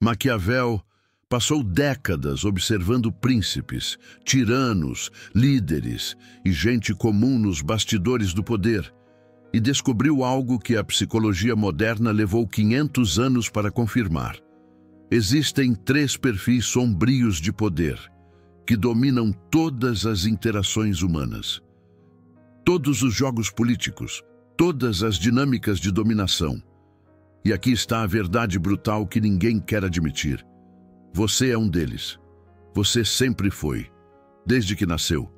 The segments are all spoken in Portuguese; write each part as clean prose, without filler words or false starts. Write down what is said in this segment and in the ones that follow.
Maquiavel passou décadas observando príncipes, tiranos, líderes e gente comum nos bastidores do poder e descobriu algo que a psicologia moderna levou 500 anos para confirmar. Existem 3 perfis sombrios de poder que dominam todas as interações humanas. Todos os jogos políticos, todas as dinâmicas de dominação. E aqui está a verdade brutal que ninguém quer admitir. Você é um deles. Você sempre foi, desde que nasceu.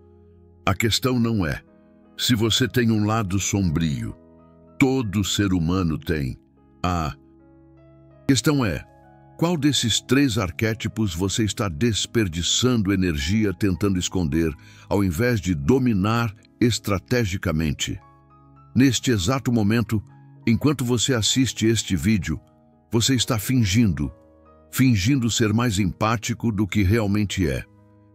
A questão não é se você tem um lado sombrio. Todo ser humano tem. A questão é, qual desses 3 arquétipos você está desperdiçando energia tentando esconder, ao invés de dominar estrategicamente? Neste exato momento, enquanto você assiste este vídeo, você está fingindo ser mais empático do que realmente é,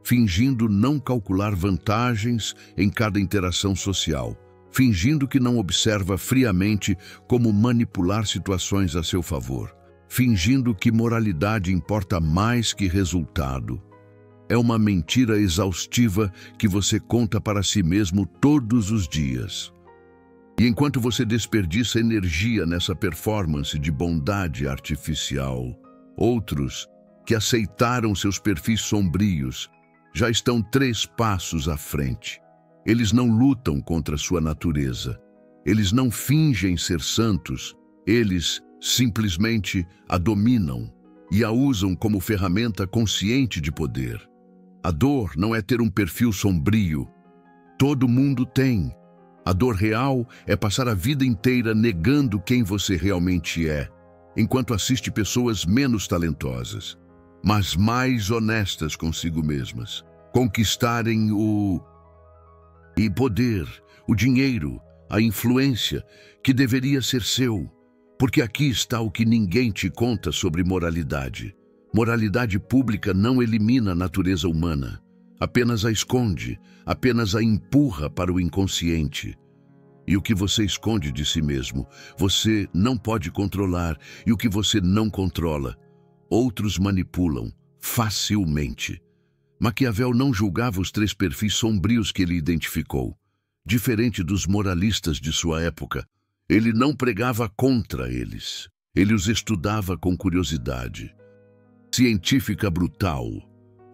fingindo não calcular vantagens em cada interação social, fingindo que não observa friamente como manipular situações a seu favor, fingindo que moralidade importa mais que resultado. É uma mentira exaustiva que você conta para si mesmo todos os dias. E enquanto você desperdiça energia nessa performance de bondade artificial, outros, que aceitaram seus perfis sombrios, já estão 3 passos à frente. Eles não lutam contra sua natureza. Eles não fingem ser santos. Eles simplesmente a dominam e a usam como ferramenta consciente de poder. A dor não é ter um perfil sombrio. Todo mundo tem. A dor real é passar a vida inteira negando quem você realmente é, enquanto assiste pessoas menos talentosas, mas mais honestas consigo mesmas, conquistarem o poder, o dinheiro, a influência que deveria ser seu. Porque aqui está o que ninguém te conta sobre moralidade. Moralidade pública não elimina a natureza humana, apenas a esconde, apenas a empurra para o inconsciente. E o que você esconde de si mesmo, você não pode controlar, e o que você não controla, outros manipulam facilmente. Maquiavel não julgava os 3 perfis sombrios que ele identificou. Diferente dos moralistas de sua época, ele não pregava contra eles. Ele os estudava com curiosidade científica brutal.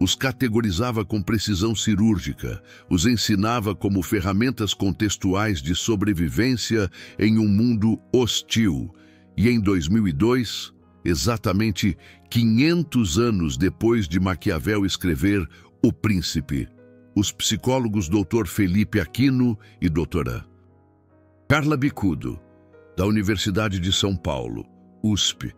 Os categorizava com precisão cirúrgica, os ensinava como ferramentas contextuais de sobrevivência em um mundo hostil. E em 2002, exatamente 500 anos depois de Maquiavel escrever O Príncipe, os psicólogos Dr. Felipe Aquino e Dra. Carla Bicudo, da Universidade de São Paulo, USP,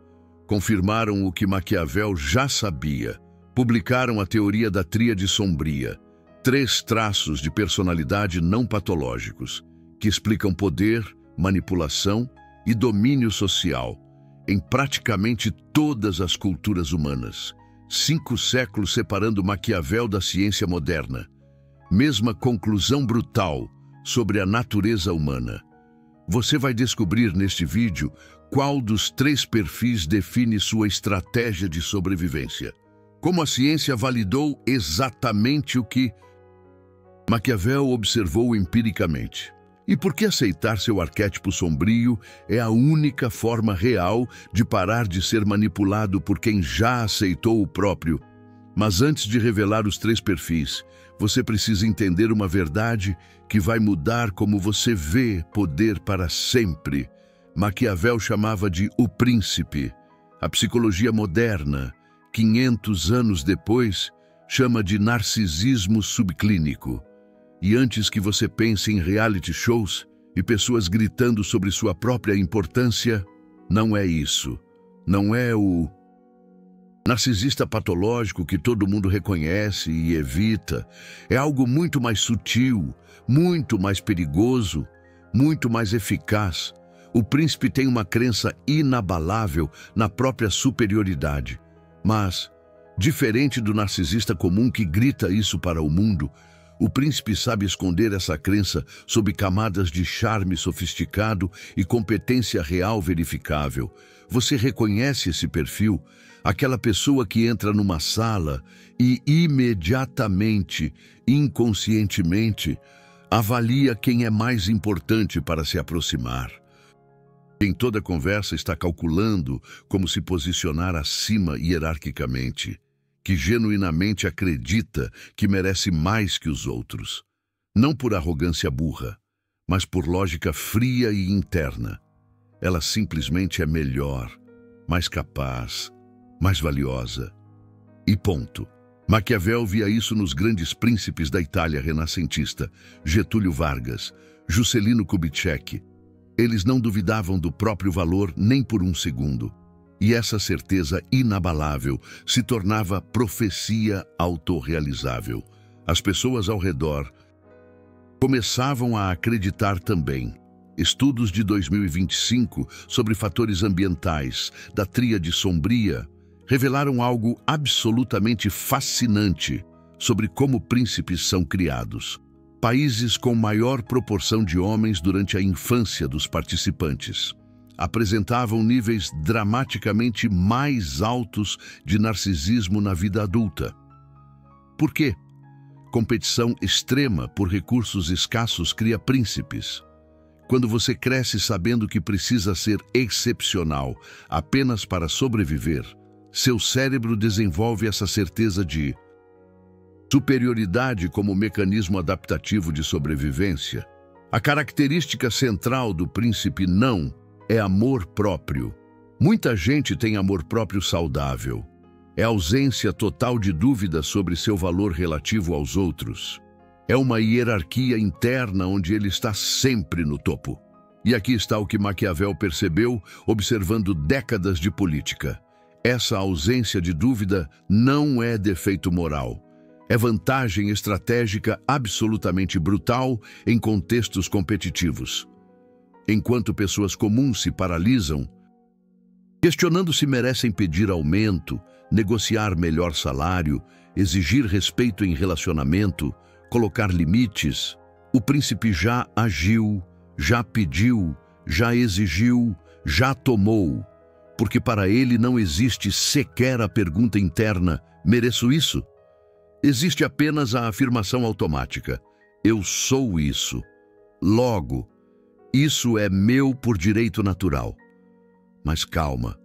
confirmaram o que Maquiavel já sabia. Publicaram a teoria da tríade sombria, 3 traços de personalidade não patológicos, que explicam poder, manipulação e domínio social em praticamente todas as culturas humanas. 5 séculos separando Maquiavel da ciência moderna. Mesma conclusão brutal sobre a natureza humana. Você vai descobrir neste vídeo qual dos 3 perfis define sua estratégia de sobrevivência. Como a ciência validou exatamente o que Maquiavel observou empiricamente. E por que aceitar seu arquétipo sombrio é a única forma real de parar de ser manipulado por quem já aceitou o próprio. Mas antes de revelar os 3 perfis, você precisa entender uma verdade que vai mudar como você vê poder para sempre. Maquiavel chamava de o príncipe. A psicologia moderna, 500 anos depois, chama de narcisismo subclínico. E antes que você pense em reality shows e pessoas gritando sobre sua própria importância, não é isso. Não é o narcisista patológico que todo mundo reconhece e evita. É algo muito mais sutil, muito mais perigoso, muito mais eficaz. O príncipe tem uma crença inabalável na própria superioridade. Mas, diferente do narcisista comum que grita isso para o mundo, O príncipe sabe esconder essa crença sob camadas de charme sofisticado e competência real verificável. Você reconhece esse perfil? Aquela pessoa que entra numa sala e imediatamente, inconscientemente, avalia quem é mais importante para se aproximar. Em toda conversa está calculando como se posicionar acima hierarquicamente, que genuinamente acredita que merece mais que os outros. Não por arrogância burra, mas por lógica fria e interna. Ela simplesmente é melhor, mais capaz, mais valiosa. E ponto. Maquiavel via isso nos grandes príncipes da Itália renascentista, Getúlio Vargas, Juscelino Kubitschek. Eles não duvidavam do próprio valor nem por um segundo. E essa certeza inabalável se tornava profecia autorrealizável. As pessoas ao redor começavam a acreditar também. Estudos de 2025 sobre fatores ambientais da Tríade Sombria revelaram algo absolutamente fascinante sobre como príncipes são criados. Países com maior proporção de homens durante a infância dos participantes apresentavam níveis dramaticamente mais altos de narcisismo na vida adulta. Por quê? Competição extrema por recursos escassos cria príncipes. Quando você cresce sabendo que precisa ser excepcional apenas para sobreviver, seu cérebro desenvolve essa certeza de superioridade como mecanismo adaptativo de sobrevivência. A característica central do príncipe não é amor próprio. Muita gente tem amor próprio saudável. É ausência total de dúvida sobre seu valor relativo aos outros. É uma hierarquia interna onde ele está sempre no topo. E aqui está o que Maquiavel percebeu observando décadas de política. Essa ausência de dúvida não é defeito moral. É vantagem estratégica absolutamente brutal em contextos competitivos. Enquanto pessoas comuns se paralisam, questionando se merecem pedir aumento, negociar melhor salário, exigir respeito em relacionamento, colocar limites, o príncipe já agiu, já pediu, já exigiu, já tomou, porque para ele não existe sequer a pergunta interna: mereço isso? Existe apenas a afirmação automática: eu sou isso. Logo, isso é meu por direito natural. Mas calma,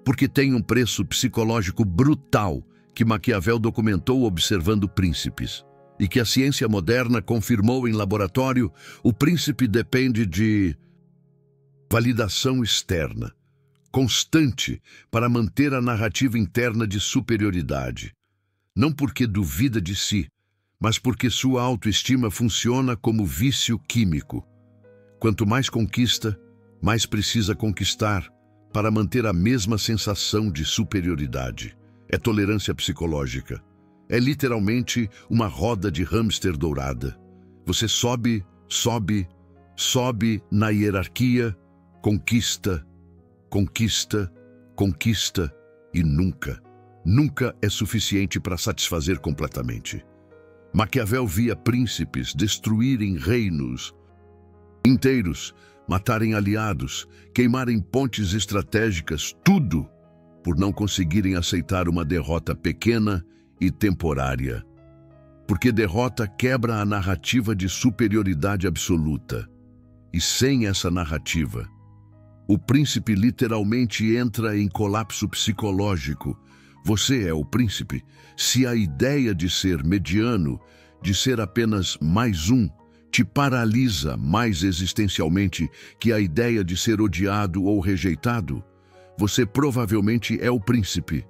porque tem um preço psicológico brutal que Maquiavel documentou observando príncipes e que a ciência moderna confirmou em laboratório. O príncipe depende de validação externa, constante, para manter a narrativa interna de superioridade. Não porque duvida de si, mas porque sua autoestima funciona como vício químico. Quanto mais conquista, mais precisa conquistar para manter a mesma sensação de superioridade. É tolerância psicológica. É literalmente uma roda de hamster dourada. Você sobe, sobe, sobe na hierarquia, conquista, conquista, conquista e nunca é suficiente para satisfazer completamente. Maquiavel via príncipes destruírem reinos inteiros, matarem aliados, queimarem pontes estratégicas, tudo por não conseguirem aceitar uma derrota pequena e temporária. Porque derrota quebra a narrativa de superioridade absoluta. E sem essa narrativa, o príncipe literalmente entra em colapso psicológico. Você é o príncipe se a ideia de ser mediano, de ser apenas mais um, te paralisa mais existencialmente que a ideia de ser odiado ou rejeitado. Você provavelmente é o príncipe.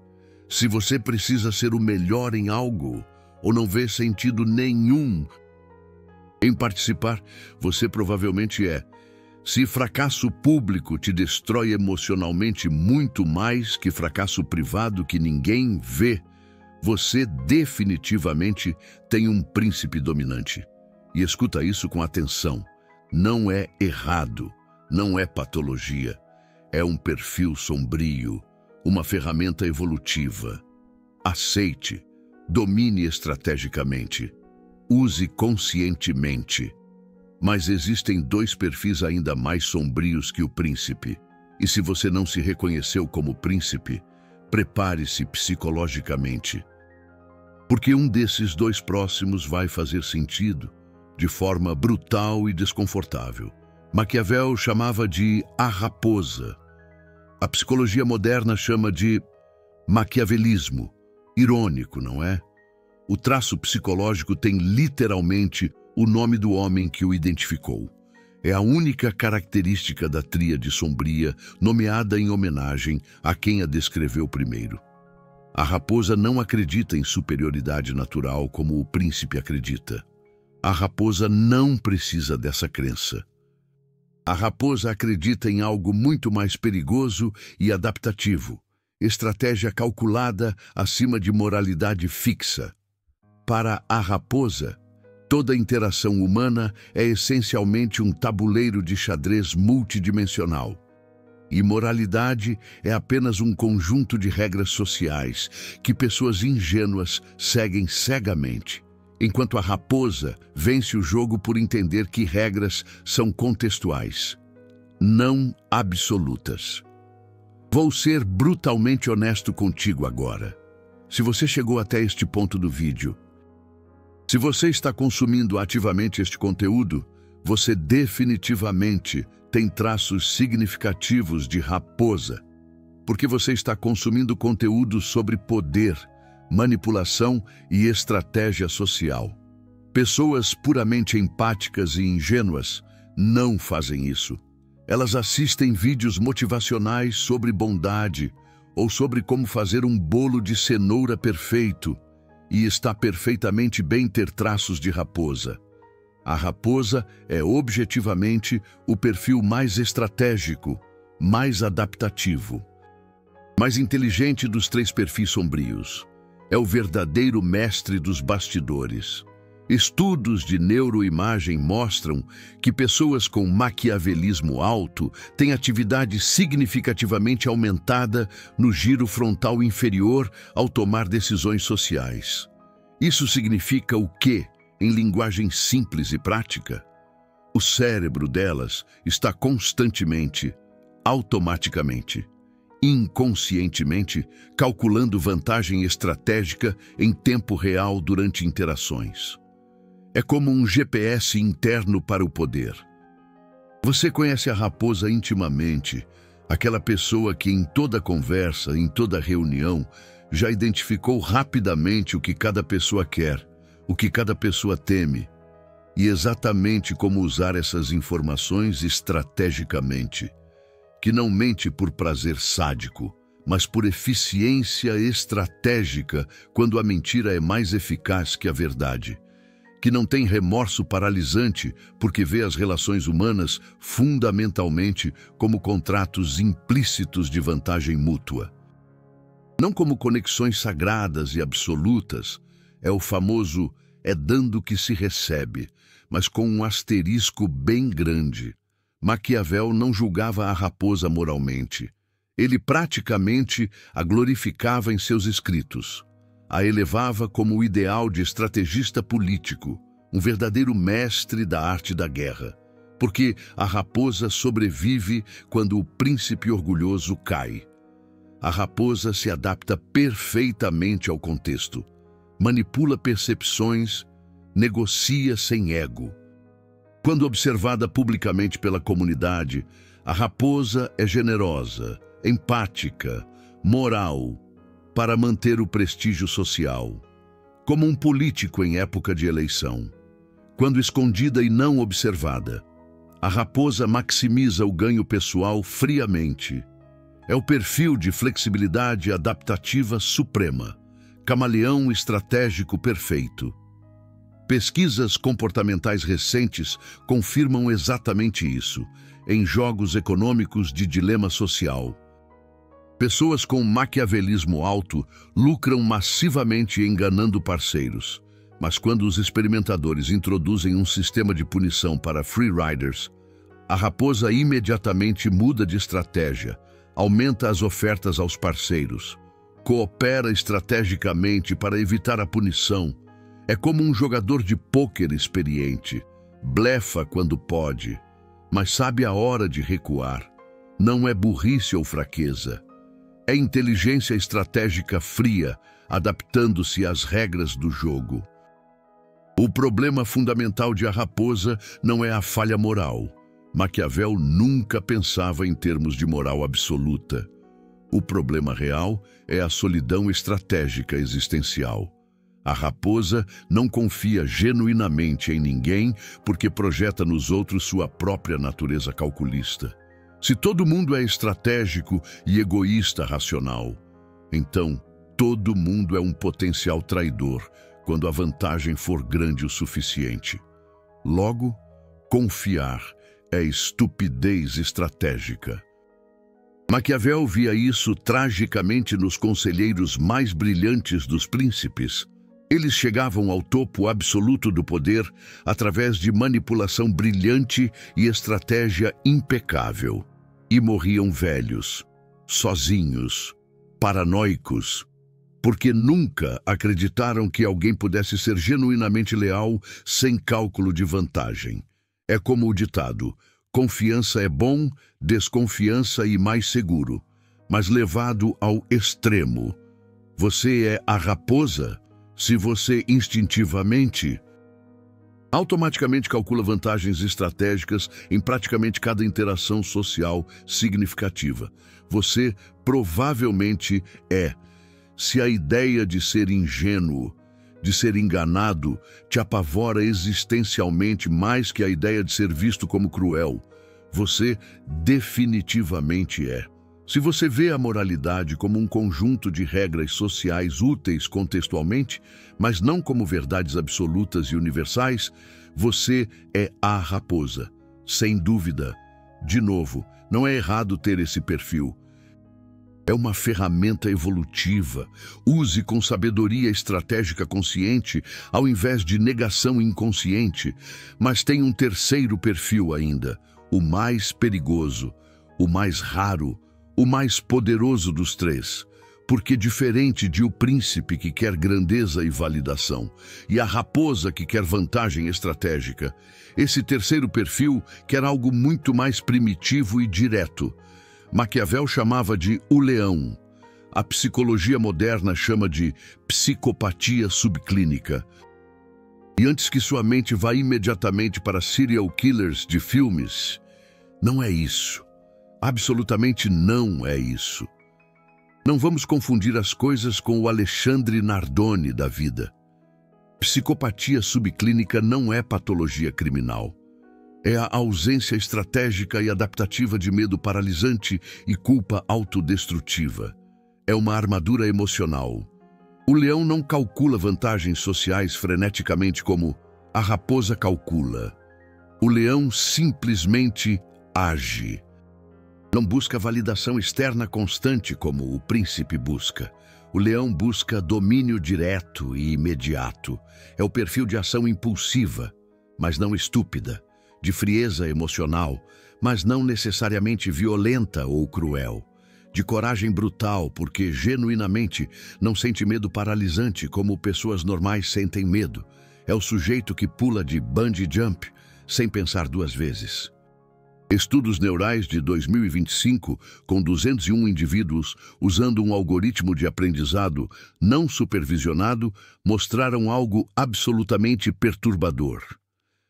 Se você precisa ser o melhor em algo, ou não vê sentido nenhum em participar, você provavelmente é. Se fracasso público te destrói emocionalmente muito mais que fracasso privado que ninguém vê, você definitivamente tem um príncipe dominante. E escuta isso com atenção. Não é errado, não é patologia. É um perfil sombrio, uma ferramenta evolutiva. Aceite, domine estrategicamente. use conscientemente. Mas existem dois perfis ainda mais sombrios que o príncipe. E se você não se reconheceu como príncipe, prepare-se psicologicamente. Porque um desses dois próximos vai fazer sentido de forma brutal e desconfortável. Maquiavel chamava de a raposa. A psicologia moderna chama de maquiavelismo. Irônico, não é? O traço psicológico tem literalmente o nome do homem que o identificou. É a única característica da tríade sombria, nomeada em homenagem a quem a descreveu primeiro. A raposa não acredita em superioridade natural como o príncipe acredita. A raposa não precisa dessa crença. A raposa acredita em algo muito mais perigoso e adaptativo, estratégia calculada acima de moralidade fixa. Para a raposa, toda interação humana é essencialmente um tabuleiro de xadrez multidimensional. E moralidade é apenas um conjunto de regras sociais que pessoas ingênuas seguem cegamente, enquanto a raposa vence o jogo por entender que regras são contextuais, não absolutas. Vou ser brutalmente honesto contigo agora. Se você chegou até este ponto do vídeo, se você está consumindo ativamente este conteúdo, você definitivamente tem traços significativos de raposa, porque você está consumindo conteúdo sobre poder, manipulação e estratégia social. Pessoas puramente empáticas e ingênuas não fazem isso. Elas assistem vídeos motivacionais sobre bondade ou sobre como fazer um bolo de cenoura perfeito, e está perfeitamente bem ter traços de raposa. A raposa é objetivamente o perfil mais estratégico, mais adaptativo, mais inteligente dos três perfis sombrios. É o verdadeiro mestre dos bastidores. Estudos de neuroimagem mostram que pessoas com maquiavelismo alto têm atividade significativamente aumentada no giro frontal inferior ao tomar decisões sociais. Isso significa o quê, em linguagem simples e prática? O cérebro delas está constantemente, automaticamente, inconscientemente, calculando vantagem estratégica em tempo real durante interações. É como um GPS interno para o poder. Você conhece a raposa intimamente, aquela pessoa que em toda conversa, em toda reunião, já identificou rapidamente o que cada pessoa quer, o que cada pessoa teme, e exatamente como usar essas informações estrategicamente, que não mente por prazer sádico, mas por eficiência estratégica quando a mentira é mais eficaz que a verdade, que não tem remorso paralisante porque vê as relações humanas fundamentalmente como contratos implícitos de vantagem mútua. Não como conexões sagradas e absolutas, é o famoso "é dando que se recebe", mas com um asterisco bem grande. Maquiavel não julgava a raposa moralmente. Ele praticamente a glorificava em seus escritos. A elevava como o ideal de estrategista político, um verdadeiro mestre da arte da guerra, porque a raposa sobrevive quando o príncipe orgulhoso cai. A raposa se adapta perfeitamente ao contexto, manipula percepções, negocia sem ego. Quando observada publicamente pela comunidade, a raposa é generosa, empática, moral, para manter o prestígio social, como um político em época de eleição. Quando escondida e não observada, a raposa maximiza o ganho pessoal friamente. É o perfil de flexibilidade adaptativa suprema, camaleão estratégico perfeito. Pesquisas comportamentais recentes confirmam exatamente isso, em jogos econômicos de dilema social. Pessoas com maquiavelismo alto lucram massivamente enganando parceiros, mas quando os experimentadores introduzem um sistema de punição para free riders, a raposa imediatamente muda de estratégia, aumenta as ofertas aos parceiros, coopera estrategicamente para evitar a punição É como um jogador de pôquer experiente. Blefa quando pode, mas sabe a hora de recuar. Não é burrice ou fraqueza. É inteligência estratégica fria, adaptando-se às regras do jogo. O problema fundamental de A Raposa não é a falha moral. Maquiavel nunca pensava em termos de moral absoluta. O problema real é a solidão estratégica existencial. A raposa não confia genuinamente em ninguém porque projeta nos outros sua própria natureza calculista. Se todo mundo é estratégico e egoísta racional, então todo mundo é um potencial traidor quando a vantagem for grande o suficiente. Logo, confiar é estupidez estratégica. Maquiavel via isso tragicamente nos conselheiros mais brilhantes dos príncipes. Eles chegavam ao topo absoluto do poder através de manipulação brilhante e estratégia impecável. E morriam velhos, sozinhos, paranoicos, porque nunca acreditaram que alguém pudesse ser genuinamente leal sem cálculo de vantagem. É como o ditado: confiança é bom, desconfiança e mais seguro, mas levado ao extremo. Você é a raposa se você instintivamente, automaticamente calcula vantagens estratégicas em praticamente cada interação social significativa. Você provavelmente é. Se a ideia de ser ingênuo, de ser enganado, te apavora existencialmente mais que a ideia de ser visto como cruel, você definitivamente é. Se você vê a moralidade como um conjunto de regras sociais úteis contextualmente, mas não como verdades absolutas e universais, você é a raposa. Sem dúvida. De novo, não é errado ter esse perfil. É uma ferramenta evolutiva. Use com sabedoria estratégica consciente, ao invés de negação inconsciente. Mas tem um terceiro perfil ainda, o mais perigoso, o mais raro, o mais poderoso dos três. Porque diferente de o príncipe que quer grandeza e validação, e a raposa que quer vantagem estratégica, esse terceiro perfil quer algo muito mais primitivo e direto. Maquiavel chamava de o leão. A psicologia moderna chama de psicopatia subclínica. E antes que sua mente vá imediatamente para serial killers de filmes, não é isso. Absolutamente não é isso. Não vamos confundir as coisas com o Alexandre Nardone da vida. Psicopatia subclínica não é patologia criminal. É a ausência estratégica e adaptativa de medo paralisante e culpa autodestrutiva. É uma armadura emocional. O leão não calcula vantagens sociais freneticamente como a raposa calcula. O leão simplesmente age. Não busca validação externa constante como o príncipe busca. O leão busca domínio direto e imediato. É o perfil de ação impulsiva, mas não estúpida. De frieza emocional, mas não necessariamente violenta ou cruel. De coragem brutal, porque genuinamente não sente medo paralisante como pessoas normais sentem medo. É o sujeito que pula de bungee jump sem pensar duas vezes. Estudos neurais de 2025, com 201 indivíduos usando um algoritmo de aprendizado não supervisionado, mostraram algo absolutamente perturbador.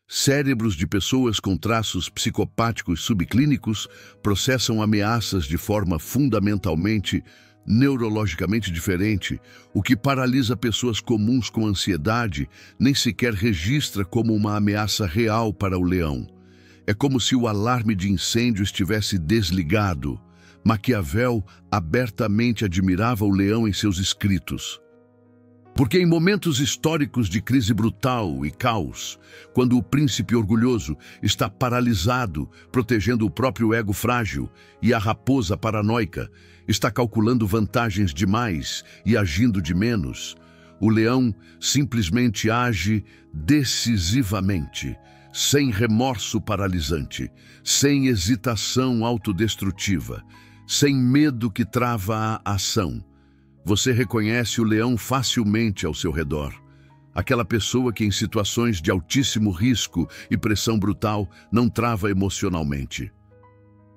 Cérebros de pessoas com traços psicopáticos subclínicos processam ameaças de forma fundamentalmente neurologicamente diferente, o que paralisa pessoas comuns com ansiedade, nem sequer registra como uma ameaça real para o leão. É como se o alarme de incêndio estivesse desligado. Maquiavel abertamente admirava o leão em seus escritos. Porque em momentos históricos de crise brutal e caos, quando o príncipe orgulhoso está paralisado, protegendo o próprio ego frágil, e a raposa paranoica está calculando vantagens demais e agindo de menos, o leão simplesmente age decisivamente, sem remorso paralisante, sem hesitação autodestrutiva, sem medo que trava a ação. Você reconhece o leão facilmente ao seu redor. Aquela pessoa que em situações de altíssimo risco e pressão brutal não trava emocionalmente.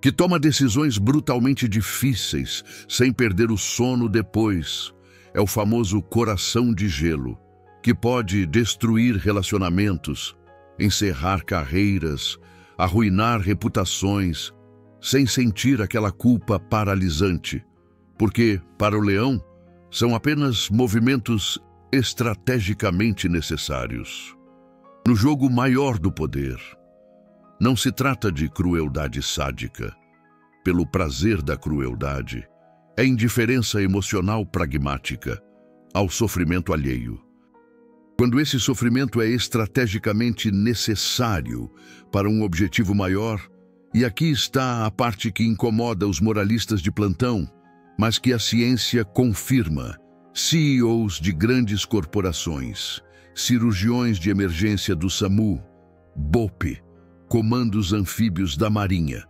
Que toma decisões brutalmente difíceis, sem perder o sono depois. É o famoso coração de gelo, que pode destruir relacionamentos, encerrar carreiras, arruinar reputações, sem sentir aquela culpa paralisante. Porque, para o leão, são apenas movimentos estrategicamente necessários. No jogo maior do poder, não se trata de crueldade sádica, pelo prazer da crueldade. É indiferença emocional pragmática ao sofrimento alheio. Quando esse sofrimento é estrategicamente necessário para um objetivo maior, e aqui está a parte que incomoda os moralistas de plantão, mas que a ciência confirma. CEOs de grandes corporações, cirurgiões de emergência do SAMU, BOP, comandos anfíbios da Marinha.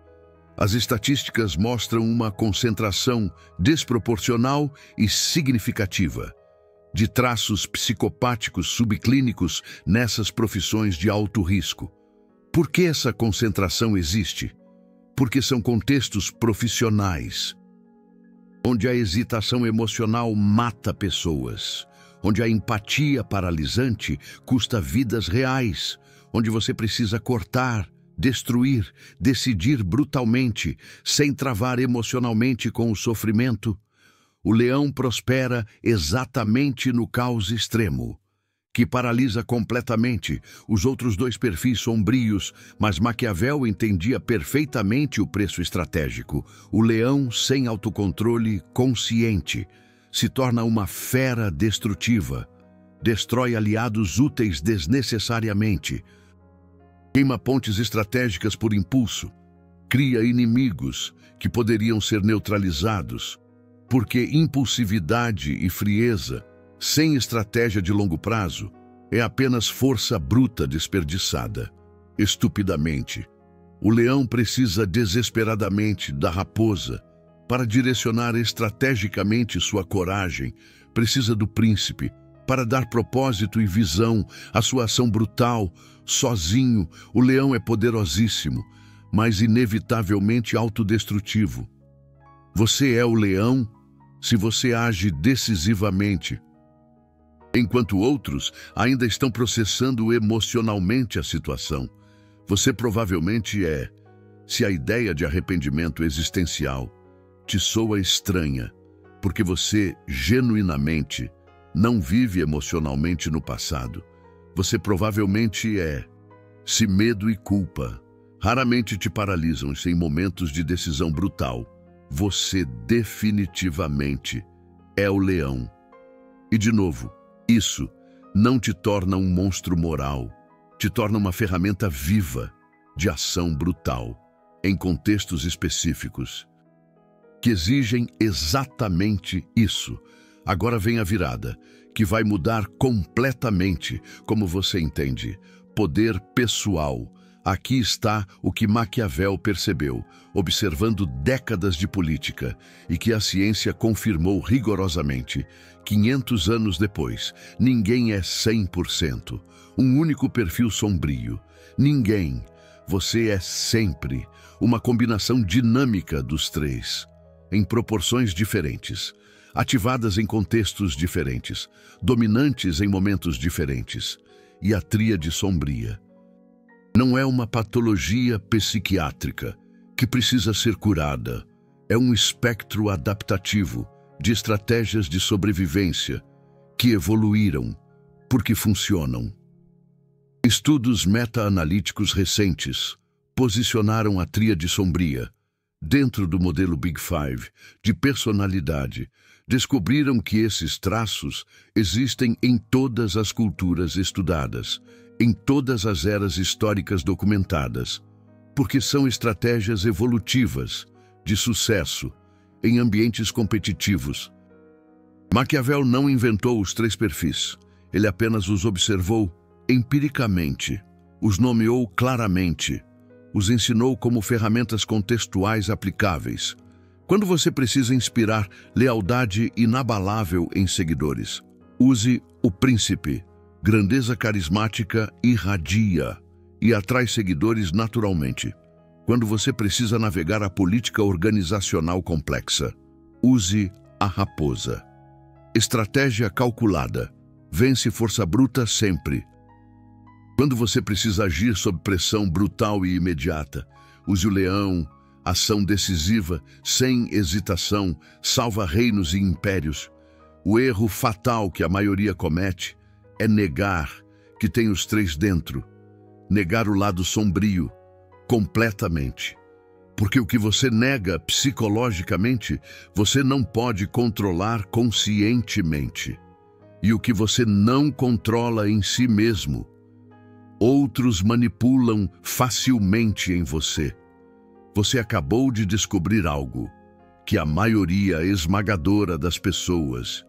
As estatísticas mostram uma concentração desproporcional e significativa de traços psicopáticos subclínicos nessas profissões de alto risco. Por que essa concentração existe? Porque são contextos profissionais, onde a hesitação emocional mata pessoas, onde a empatia paralisante custa vidas reais, onde você precisa cortar, destruir, decidir brutalmente, sem travar emocionalmente com o sofrimento. O leão prospera exatamente no caos extremo, que paralisa completamente os outros dois perfis sombrios, mas Maquiavel entendia perfeitamente o preço estratégico. O leão, sem autocontrole consciente, se torna uma fera destrutiva, destrói aliados úteis desnecessariamente, queima pontes estratégicas por impulso, cria inimigos que poderiam ser neutralizados, porque impulsividade e frieza, sem estratégia de longo prazo, é apenas força bruta desperdiçada, estupidamente. O leão precisa desesperadamente da raposa para direcionar estrategicamente sua coragem, precisa do príncipe para dar propósito e visão à sua ação brutal. Sozinho, o leão é poderosíssimo, mas inevitavelmente autodestrutivo. Você é o leão se você age decisivamente, enquanto outros ainda estão processando emocionalmente a situação. Você provavelmente é, se a ideia de arrependimento existencial te soa estranha, porque você genuinamente não vive emocionalmente no passado. Você provavelmente é, se medo e culpa raramente te paralisam em momentos de decisão brutal, você definitivamente é o leão. E de novo, isso não te torna um monstro moral, te torna uma ferramenta viva de ação brutal, em contextos específicos, que exigem exatamente isso. Agora vem a virada, que vai mudar completamente como você entende. Poder pessoal. Aqui está o que Maquiavel percebeu, observando décadas de política, e que a ciência confirmou rigorosamente. 500 anos depois, ninguém é 100%. Um único perfil sombrio. Ninguém. Você é sempre uma combinação dinâmica dos três, em proporções diferentes, ativadas em contextos diferentes, dominantes em momentos diferentes. E a tríade sombria não é uma patologia psiquiátrica que precisa ser curada. É um espectro adaptativo de estratégias de sobrevivência que evoluíram porque funcionam. Estudos meta-analíticos recentes posicionaram a tríade sombria dentro do modelo Big Five de personalidade. Descobriram que esses traços existem em todas as culturas estudadas, em todas as eras históricas documentadas, porque são estratégias evolutivas de sucesso em ambientes competitivos. Maquiavel não inventou os três perfis, ele apenas os observou empiricamente, os nomeou claramente, os ensinou como ferramentas contextuais aplicáveis. Quando você precisa inspirar lealdade inabalável em seguidores, use o príncipe. Grandeza carismática irradia e atrai seguidores naturalmente. Quando você precisa navegar a política organizacional complexa, use a raposa. Estratégia calculada. Vence força bruta sempre. Quando você precisa agir sob pressão brutal e imediata, use o leão. Ação decisiva, sem hesitação, salva reinos e impérios. O erro fatal que a maioria comete é negar que tem os três dentro. Negar o lado sombrio, completamente. Porque o que você nega psicologicamente, você não pode controlar conscientemente. E o que você não controla em si mesmo, outros manipulam facilmente em você. Você acabou de descobrir algo que a maioria esmagadora das pessoas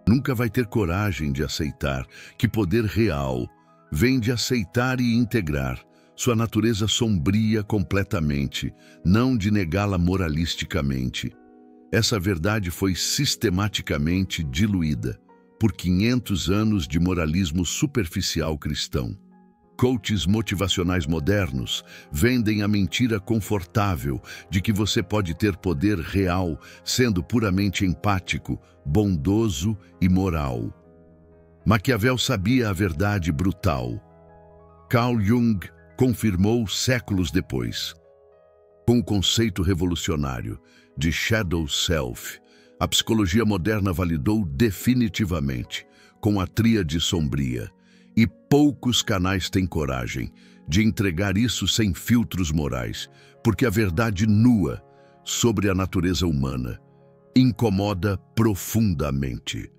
nunca vai ter coragem de aceitar, que poder real vem de aceitar e integrar sua natureza sombria completamente, não de negá-la moralisticamente. Essa verdade foi sistematicamente diluída por 500 anos de moralismo superficial cristão. Coaches motivacionais modernos vendem a mentira confortável de que você pode ter poder real sendo puramente empático, bondoso e moral. Maquiavel sabia a verdade brutal. Carl Jung confirmou séculos depois. Com o conceito revolucionário de Shadow Self, a psicologia moderna validou definitivamente com a tríade sombria. E poucos canais têm coragem de entregar isso sem filtros morais, porque a verdade nua sobre a natureza humana incomoda profundamente.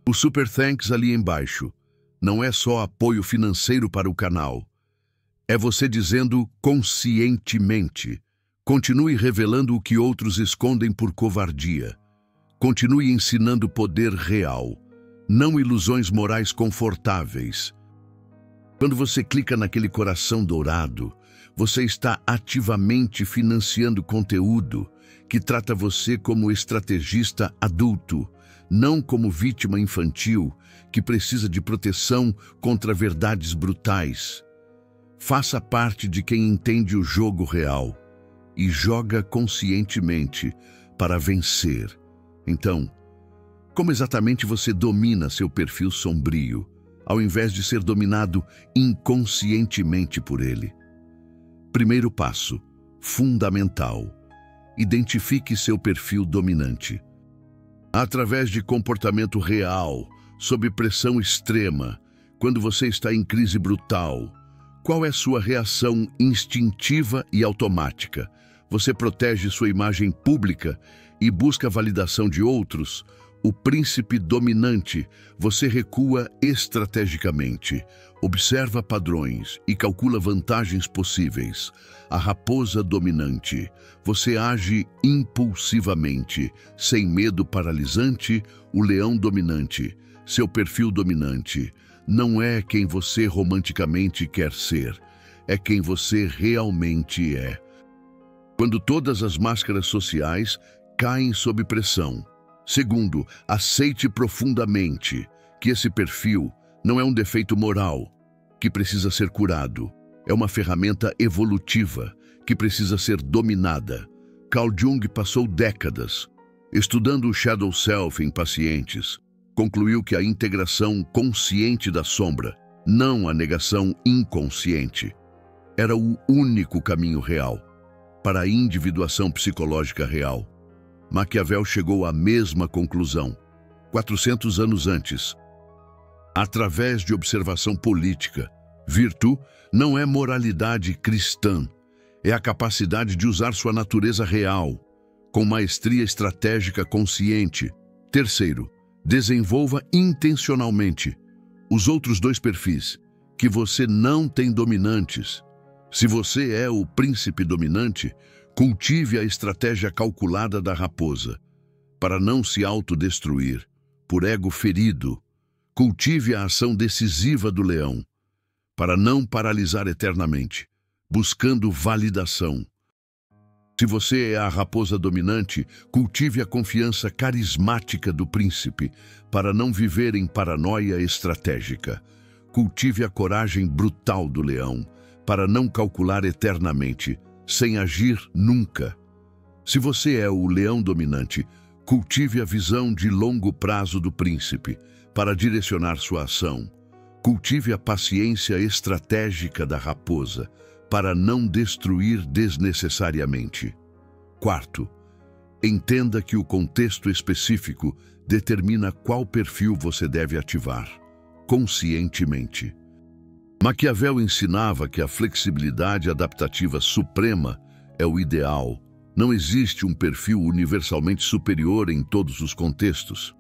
O Super Thanks ali embaixo não é só apoio financeiro para o canal. É você dizendo conscientemente: continue revelando o que outros escondem por covardia. Continue ensinando poder real, não ilusões morais confortáveis. Quando você clica naquele coração dourado, você está ativamente financiando conteúdo que trata você como estrategista adulto, não como vítima infantil que precisa de proteção contra verdades brutais. Faça parte de quem entende o jogo real e joga conscientemente para vencer. Então, como exatamente você domina seu perfil sombrio, ao invés de ser dominado inconscientemente por ele? Primeiro passo, fundamental. Identifique seu perfil dominante. Através de comportamento real, sob pressão extrema, quando você está em crise brutal, qual é sua reação instintiva e automática? Você protege sua imagem pública e busca a validação de outros? O príncipe dominante, você recua estrategicamente, observa padrões e calcula vantagens possíveis. A raposa dominante, você age impulsivamente, sem medo paralisante. O leão dominante, seu perfil dominante, não é quem você romanticamente quer ser, é quem você realmente é. Quando todas as máscaras sociais caem sob pressão. Segundo, aceite profundamente que esse perfil não é um defeito moral que precisa ser curado. É uma ferramenta evolutiva que precisa ser dominada. Carl Jung passou décadas estudando o Shadow Self em pacientes. Concluiu que a integração consciente da sombra, não a negação inconsciente, era o único caminho real para a individuação psicológica real. Maquiavel chegou à mesma conclusão 400 anos antes. Através de observação política, virtude não é moralidade cristã, é a capacidade de usar sua natureza real, com maestria estratégica consciente. Terceiro, desenvolva intencionalmente os outros dois perfis que você não tem dominantes. Se você é o príncipe dominante, cultive a estratégia calculada da raposa, para não se autodestruir por ego ferido. Cultive a ação decisiva do leão, para não paralisar eternamente, buscando validação. Se você é a raposa dominante, cultive a confiança carismática do príncipe para não viver em paranoia estratégica. Cultive a coragem brutal do leão para não calcular eternamente, sem agir nunca. Se você é o leão dominante, cultive a visão de longo prazo do príncipe para direcionar sua ação. Cultive a paciência estratégica da raposa para não destruir desnecessariamente. Quarto, entenda que o contexto específico determina qual perfil você deve ativar, conscientemente. Maquiavel ensinava que a flexibilidade adaptativa suprema é o ideal. Não existe um perfil universalmente superior em todos os contextos.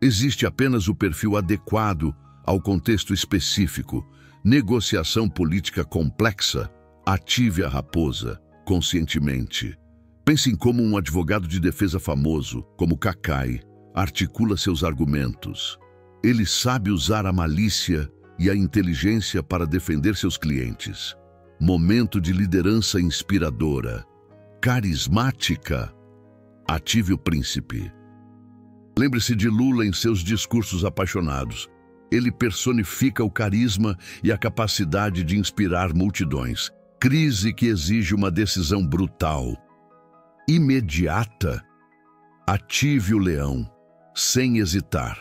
Existe apenas o perfil adequado ao contexto específico. Negociação política complexa. Ative a raposa, conscientemente. Pense como um advogado de defesa famoso, como Kakai, articula seus argumentos. Ele sabe usar a malícia e a inteligência para defender seus clientes. Momento de liderança inspiradora, carismática. Ative o príncipe. Lembre-se de Lula em seus discursos apaixonados. Ele personifica o carisma e a capacidade de inspirar multidões. Crise que exige uma decisão brutal, imediata. Ative o leão, sem hesitar.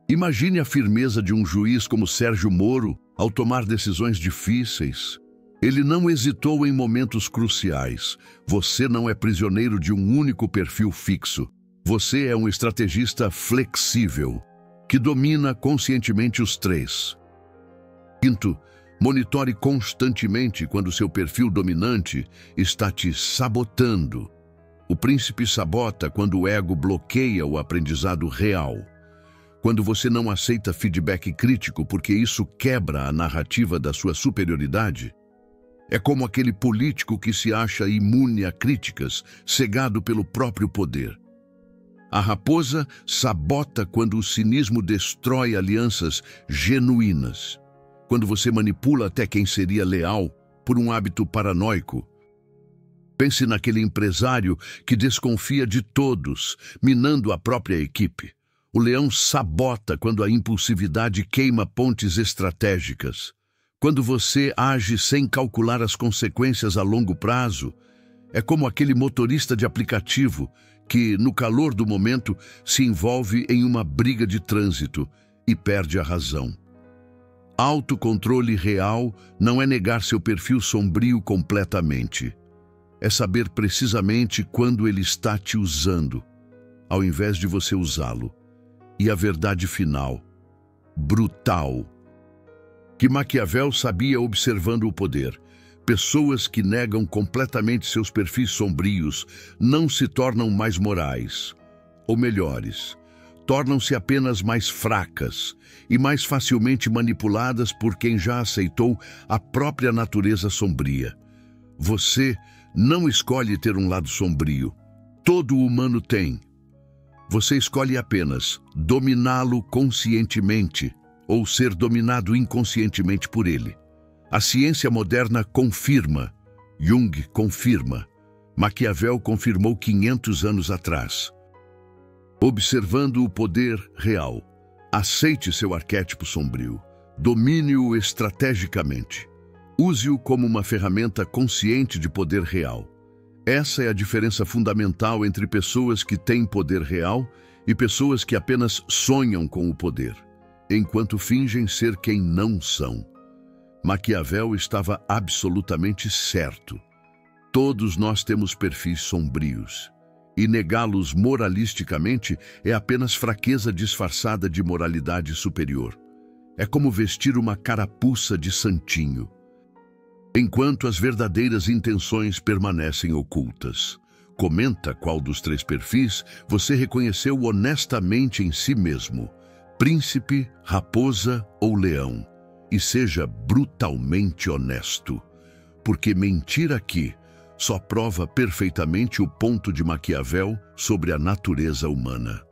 Imagine a firmeza de um juiz como Sérgio Moro ao tomar decisões difíceis. Ele não hesitou em momentos cruciais. Você não é prisioneiro de um único perfil fixo. Você é um estrategista flexível, que domina conscientemente os três. Quinto, monitore constantemente quando seu perfil dominante está te sabotando. O príncipe sabota quando o ego bloqueia o aprendizado real. Quando você não aceita feedback crítico porque isso quebra a narrativa da sua superioridade. É como aquele político que se acha imune a críticas, cegado pelo próprio poder. A raposa sabota quando o cinismo destrói alianças genuínas. Quando você manipula até quem seria leal por um hábito paranoico. Pense naquele empresário que desconfia de todos, minando a própria equipe. O leão sabota quando a impulsividade queima pontes estratégicas. Quando você age sem calcular as consequências a longo prazo, é como aquele motorista de aplicativo que, no calor do momento, se envolve em uma briga de trânsito e perde a razão. Autocontrole real não é negar seu perfil sombrio completamente. É saber precisamente quando ele está te usando, ao invés de você usá-lo. E a verdade final, brutal, que Maquiavel sabia observando o poder. Pessoas que negam completamente seus perfis sombrios não se tornam mais morais, ou melhores, tornam-se apenas mais fracas e mais facilmente manipuladas por quem já aceitou a própria natureza sombria. Você não escolhe ter um lado sombrio. Todo humano tem. Você escolhe apenas dominá-lo conscientemente ou ser dominado inconscientemente por ele. A ciência moderna confirma, Jung confirma, Maquiavel confirmou 500 anos atrás. Observando o poder real, aceite seu arquétipo sombrio, domine-o estrategicamente. Use-o como uma ferramenta consciente de poder real. Essa é a diferença fundamental entre pessoas que têm poder real e pessoas que apenas sonham com o poder, enquanto fingem ser quem não são. Maquiavel estava absolutamente certo. Todos nós temos perfis sombrios, e negá-los moralisticamente é apenas fraqueza disfarçada de moralidade superior. É como vestir uma carapuça de santinho, enquanto as verdadeiras intenções permanecem ocultas. Comenta qual dos três perfis você reconheceu honestamente em si mesmo: príncipe, raposa ou leão. E seja brutalmente honesto, porque mentir aqui só prova perfeitamente o ponto de Maquiavel sobre a natureza humana.